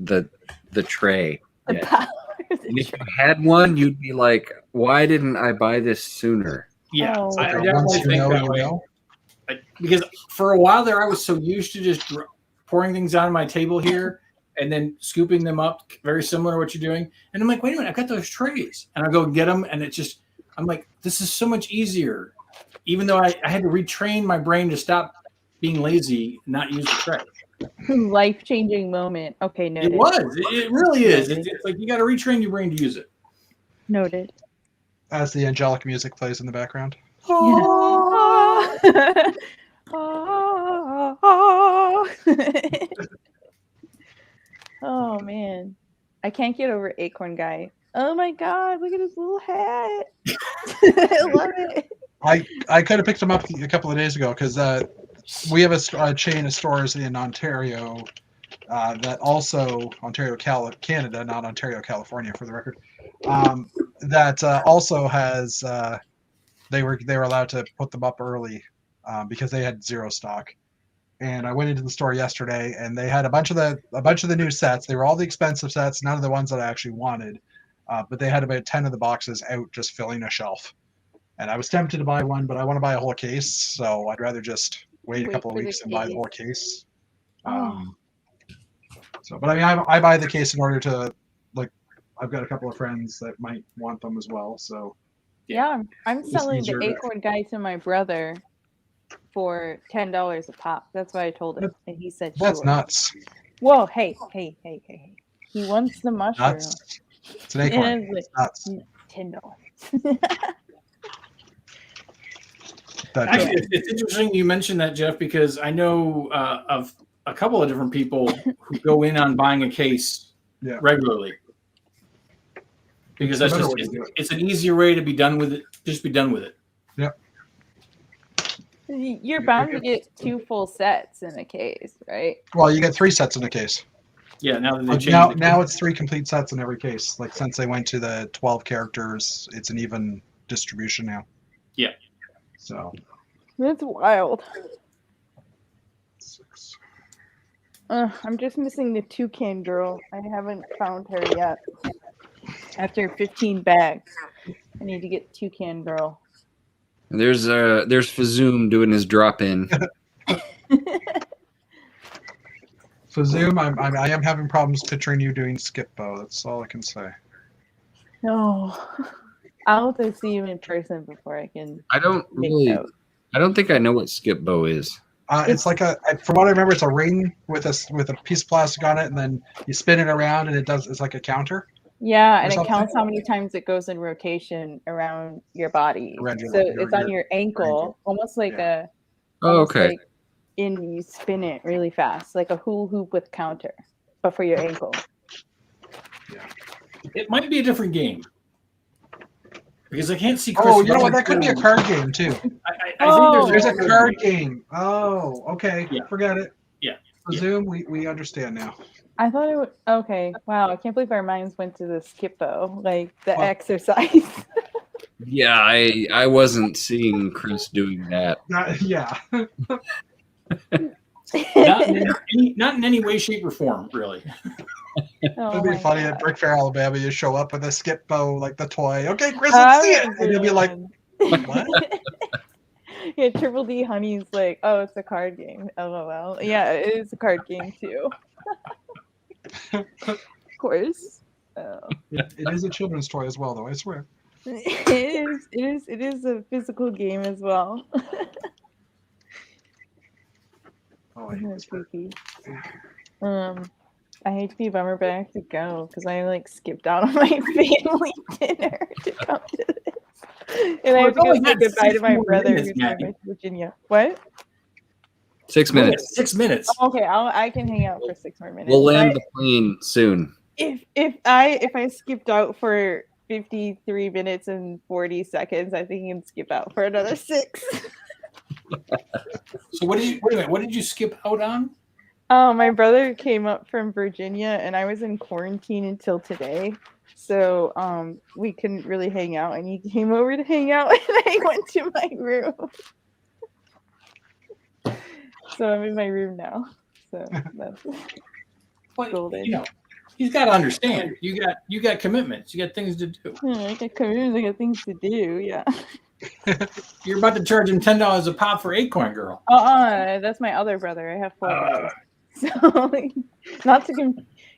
tray. The yet. power. And if you had one, you'd be like, "Why didn't I buy this sooner?" Yeah, Oh, I wow. definitely Once you think know, that you way. know. Because for a while there, I was so used to just pouring things on my table here and then scooping them up, very similar to what you're doing. And I'm like, wait a minute, I've got those trays. And I go get them, and I'm like, this is so much easier. Even though I had to retrain my brain to stop being lazy and not use the tray. Life-changing moment. Okay, no. It was. It really is. It's like you got to retrain your brain to use it. Noted. As the angelic music plays in the background. Oh man, I can't get over Acorn Guy. Oh my god, look at his little hat. I love it. I could have picked him up a couple of days ago because we have a chain of stores in Ontario that also Canada, not Ontario, California, for the record. That also has they were allowed to put them up early because they had zero stock. And I went into the store yesterday, and they had a bunch of the new sets. They were all the expensive sets, none of the ones that I actually wanted. But they had about 10 of the boxes out, just filling a shelf. And I was tempted to buy one, but I want to buy a whole case, so I'd rather just wait a couple of weeks and buy the whole case. But I mean, I buy the case in order to, like, I've got a couple of friends that might want them as well. So yeah, I'm selling the easier to- Acorn Guy to my brother for $10 a pop. That's what I told him, and he said, that's sure. nuts. Whoa, hey. He wants the mushroom. Nuts. It's an acorn. And It's nuts. $10. Actually, it's interesting you mentioned that, Jeff, because I know of a couple of different people who go in on buying a case regularly. Because it's an easier way to be done with it. Just be done with it. Yep. You're bound to get 2 full sets in a case, right? Well, you get 3 sets in a case. Yeah, now that they changed now it's 3 complete sets in every case. Like since they went to the 12 characters, it's an even distribution now. Yeah. So That's wild. I'm just missing the Toucan girl. I haven't found her yet. After 15 bags, I need to get Toucan girl. There's Fazoom doing his drop in. So Zoom, I am having problems picturing you doing skip bow. That's all I can say. No, I'll have to see you in person before I can. I don't think I know what skip bow is. It's like from what I remember, it's a ring with a piece of plastic on it, and then you spin it around, and it's like a counter. Yeah, and it something. counts how many times it goes in rotation around your body. Around your- So your- it's on your ankle, almost like a. Oh, almost okay. like you spin it really fast, like a hula hoop with counter, but for your ankle. It might be a different game. Because I can't see Chris. Oh, you know what? That could be a card game too. I think There's a card game. Oh, okay. Yeah. Forget it. Yeah. So Zoom, we understand now. I thought it was okay. Wow, I can't believe our minds went to the skippo, like the Well- exercise. Yeah, I wasn't seeing Chris doing that. Yeah. not in any way, shape, or form, really. Oh It'd be my funny God. at Brick Fair, Alabama. You show up with a skip bow, like the toy. Okay, Chris, I let's see it. was And you'll be like, doing- what? Yeah, Triple D Honey's like, oh, it's a card game. LOL. Yeah, it is a card game too. Of course. Oh. It is a children's toy as well, though. I swear. It is a physical game as well. Oh, I hate Isn't this it part. creepy? I hate to be a bummer, but I have to go because I like skipped out on my family dinner to come to this. And I have to go Well, say yeah, goodbye to 6 my more brother minutes, who's going Maggie. to Virginia. What? 6 minutes. 6 minutes. Okay, I can hang out for 6 more minutes. We'll land But the plane soon. if I skipped out for 53 minutes and 40 seconds, I think I can skip out for another 6. So wait a minute, what did you skip out on? Oh, my brother came up from Virginia and I was in quarantine until today. So we couldn't really hang out and he came over to hang out and I went to my room. So I'm in my room now. So that's Well, golden. you know, he's got to understand. You got commitments. You got things to do. I got commitments, I got things to do, yeah. You're about to charge him $10 a pop for Acorn Girl. That's my other brother. I have 4 brothers. So not to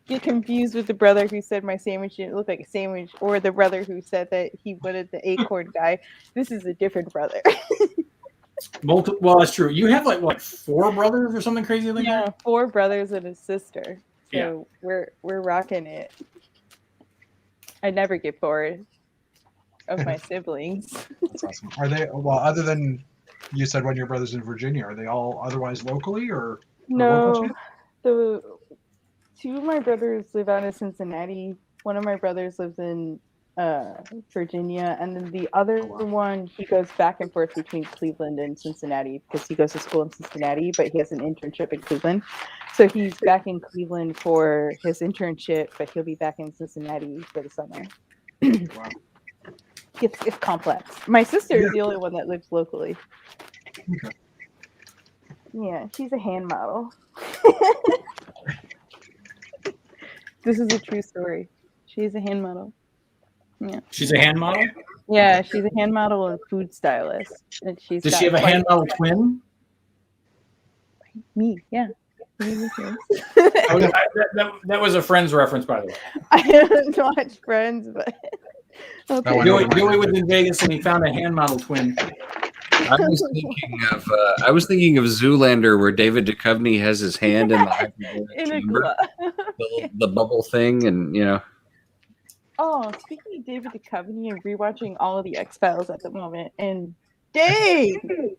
get confused with the brother who said my sandwich didn't look like a sandwich, or the brother who said that he wanted the Acorn Guy. This is a different brother. Well, that's true. You have like what, 4 brothers or something crazy like Yeah, that? 4 brothers and a sister. So Yeah. we're rocking it. I never get bored. of my siblings. That's awesome. Are they, well, other than you said one of your brothers in Virginia, are they all otherwise locally or local No, to the two of my brothers live out of Cincinnati. One of my brothers lives in Virginia, and then the other one, he goes back and forth between Cleveland and Cincinnati because he goes to school in Cincinnati, but he has an internship in Cleveland. So he's back in Cleveland for his internship, but he'll be back in Cincinnati for the summer. Wow. It's complex. My sister is the only one that lives locally. Okay. Yeah, she's a hand model. This is a true story. She's a hand model. Yeah. She's a hand model. Yeah, she's a hand model and food stylist. And she's Does got she have a quite- hand model twin? Me, yeah. Oh, that was a Friends reference, by the way. I haven't watched Friends, but That one- Joey was in Vegas and he found a hand model twin. I was thinking of Zoolander, where David Duchovny has his hand in the hyperbaric in a chamber, glove. the bubble thing, and Oh, speaking of David Duchovny, I'm rewatching all of the X-Files at the moment, and dang,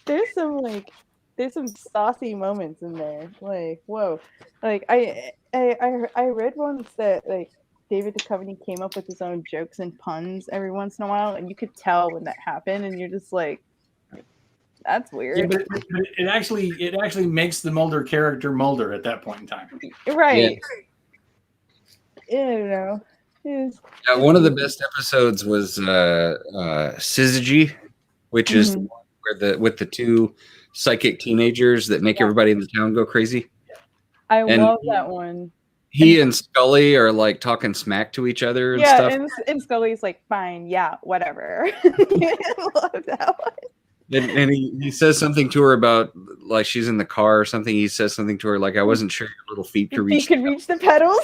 there's some saucy moments in there. Like, whoa, like I read once that like David Duchovny came up with his own jokes and puns every once in a while, and you could tell when that happened, and you're just like, that's weird. Yeah, but it actually makes the Mulder character Mulder at that point in time. Right. Yeah, I don't know. It's- one of the best episodes was Syzygy, which is the one where with the two psychic teenagers that make everybody in the town go crazy. I And- love that one. He and Scully are like talking smack to each other and Yeah, stuff. and Scully's like, fine, yeah, whatever. I love that one. And he says something to her about like she's in the car or something. He says something to her like, "I wasn't sure your little feet could He reach." could reach the pedals.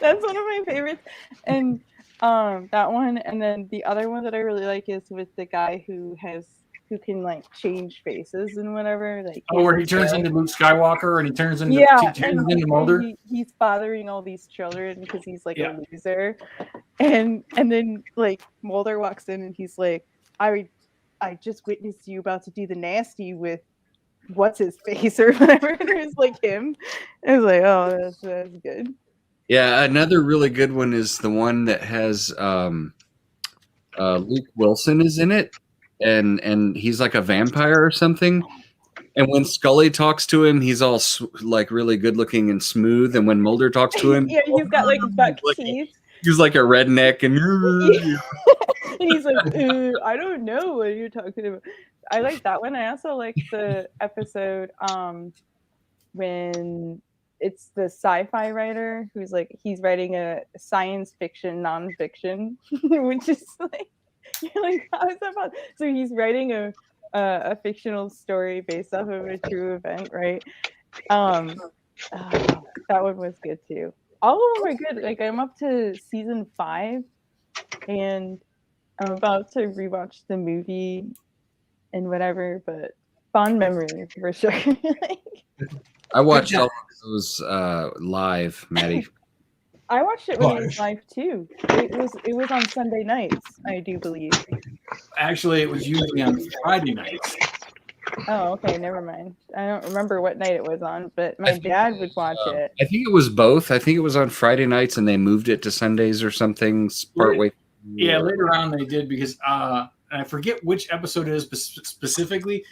That's one of my favorites. And that one, and then the other one that I really like is with the guy who can like change faces and whatever. Like Where he turns into Luke Skywalker and he turns into Mulder. He's bothering all these children because he's like Yeah. a loser, and then like Mulder walks in and he's like, I just witnessed you about to do the nasty with what's his face or whatever. And it was like him. I was like, oh, that's good. Yeah, another really good one is the one that has Luke Wilson is in it, and he's like a vampire or something. And when Scully talks to him, he's all like really good looking and smooth. And when Mulder talks to him, Yeah, he's got like buck like- teeth. he's like a redneck and And he's like, I don't know what you're talking about. I like that one. I also like the episode when it's the sci-fi writer who's like he's writing a science fiction nonfiction, which is like you're like, how is that possible? So he's writing a fictional story based off of a true event, right? That one was good too. All of them are good. Like I'm up to season 5, and I'm about to rewatch the movie and whatever, but fond memories for sure. I watched all of those live, Maddie. I watched it when it was live too. It was on Sunday nights, I do believe. Actually, it was usually on Friday nights. Oh, okay, never mind. I don't remember what night it was on, but my dad would watch it. I think it was both. I think it was on Friday nights, and they moved it to Sundays or something. Partway. Yeah, later on they did because and I forget which episode it is specifically,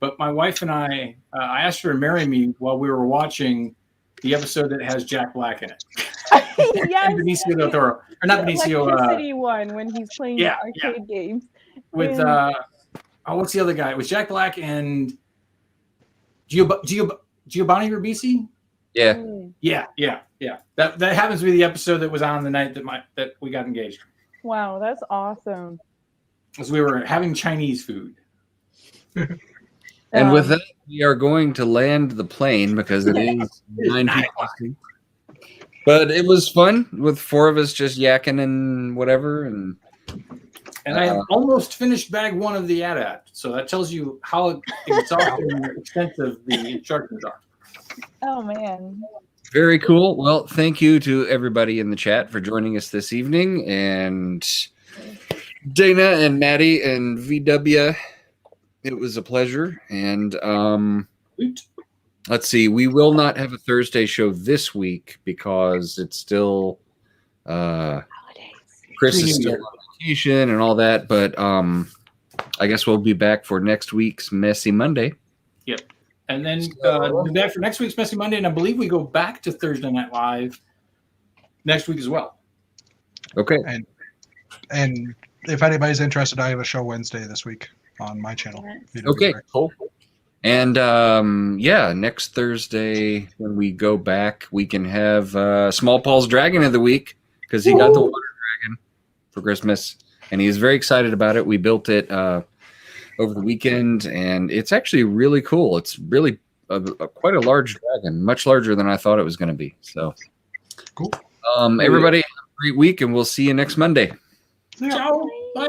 but my wife and I asked her to marry me while we were watching the episode that has Jack Black in it. Yes, And Benicio del Toro, or not Benicio. Electricity one when he's playing yeah, arcade games. With what's the other guy? It was Jack Black and Giovanni Ribisi. Yeah. Mm. Yeah. That happens to be the episode that was on the night that we got engaged. Wow, that's awesome. As we were having Chinese food. And with that, we are going to land the plane because it is 9 p.m. But it was fun with 4 of us just yakking and whatever. And I have almost finished bag 1 of the AT-AT. So that tells you how exhaustive and extensive the instructions are. Oh man. Very cool. Well, thank you to everybody in the chat for joining us this evening, and Dana and Maddie and VW. It was a pleasure. And let's see, we will not have a Thursday show this week because it's still Chris is still on vacation and all that. But I guess we'll be back for next week's Messy Monday. Yep. And then we'll be back for next week's Messy Monday, and I believe we go back to Thursday Night Live next week as well. Okay. And if anybody's interested, I have a show Wednesday this week on my channel. Okay, cool. And next Thursday when we go back, we can have Small Paul's Dragon of the Week because he got the water dragon for Christmas, and he's very excited about it. We built it over the weekend, and it's actually really cool. It's really quite a large dragon, much larger than I thought it was going to be. So, cool. Everybody, have a great week, and we'll see you next Monday. Ciao.